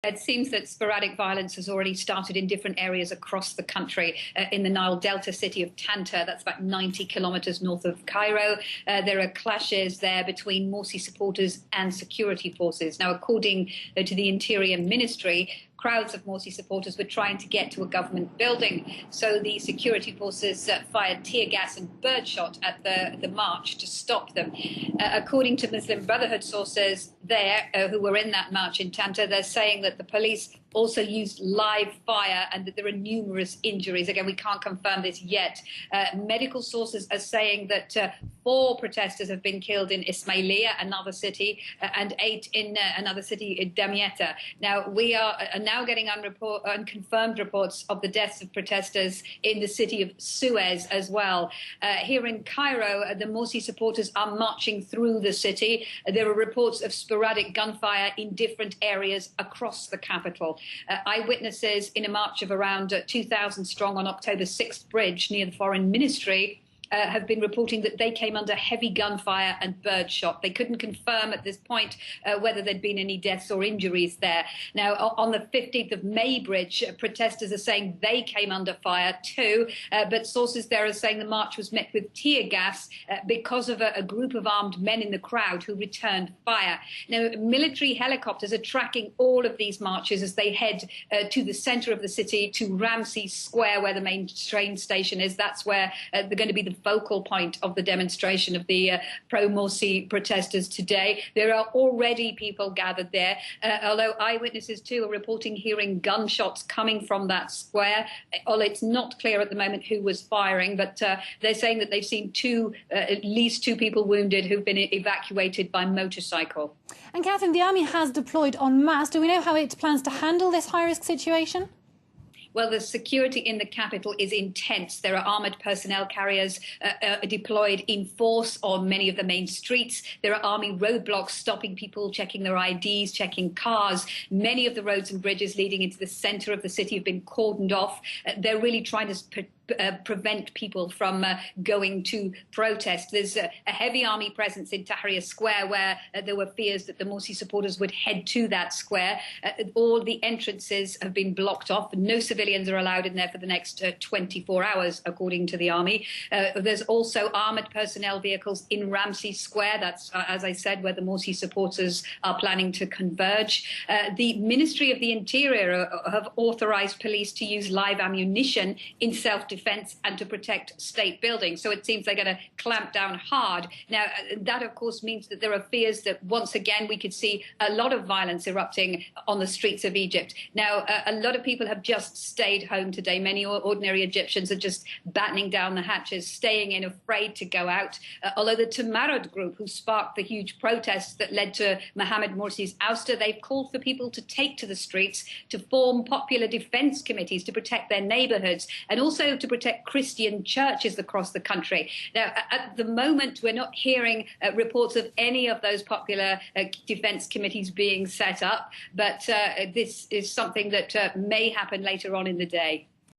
It seems that sporadic violence has already started in different areas across the country. In the Nile Delta city of Tanta, that's about 90 kilometers north of Cairo, there are clashes there between Morsi supporters and security forces. Now, according to the Interior Ministry, crowds of Morsi supporters were trying to get to a government building. So the security forces fired tear gas and birdshot at the march to stop them. According to Muslim Brotherhood sources there who were in that march in Tanta, they're saying that the police also used live fire and that there are numerous injuries. Again, we can't confirm this yet. Medical sources are saying that 4 protesters have been killed in Ismaïlia, another city, and 8 in another city, in Damiette. Now, we are now getting unconfirmed reports of the deaths of protesters in the city of Suez as well. Here in Cairo, the Morsi supporters are marching through the city. There are reports of sporadic gunfire in different areas across the capital. Eyewitnesses in a march of around 2,000 strong on October 6th bridge near the Foreign Ministry have been reporting that they came under heavy gunfire and birdshot. They couldn't confirm at this point whether there'd been any deaths or injuries there. Now, on the 15th of May bridge, protesters are saying they came under fire too, but sources there are saying the march was met with tear gas because of a group of armed men in the crowd who returned fire. Now, military helicopters are tracking all of these marches as they head to the center of the city, to Ramses Square, where the main train station is. That's where they're going to be the focal point of the demonstration of the pro-Morsi protesters today. There are already people gathered there, although eyewitnesses too are reporting hearing gunshots coming from that square. Although it's not clear at the moment who was firing, but they're saying that they've seen at least two people wounded who've been evacuated by motorcycle. And Kathryn, the army has deployed en masse. Do we know how it plans to handle this high-risk situation? Well, the security in the capital is intense. There are armoured personnel carriers deployed in force on many of the main streets. There are army roadblocks stopping people, checking their IDs, checking cars. Many of the roads and bridges leading into the centre of the city have been cordoned off. They're really trying to prevent people from going to protest. There's a heavy army presence in Tahrir Square, where there were fears that the Morsi supporters would head to that square. All the entrances have been blocked off. No civilians are allowed in there for the next 24 hours, according to the army. There's also armoured personnel vehicles in Ramses Square. That's, as I said, where the Morsi supporters are planning to converge. The Ministry of the Interior have authorised police to use live ammunition in self-defence and to protect state buildings. So it seems they're going to clamp down hard. Now, that, of course, means that there are fears that once again we could see a lot of violence erupting on the streets of Egypt. Now, a lot of people have just stayed home today. Many ordinary Egyptians are just battening down the hatches, staying in, afraid to go out. Although the Tamarod group, who sparked the huge protests that led to Mohamed Morsi's ouster, they've called for people to take to the streets to form popular defence committees to protect their neighbourhoods and also to protect Christian churches across the country. Now, at the moment, we're not hearing reports of any of those popular defence committees being set up, but this is something that may happen later on in the day.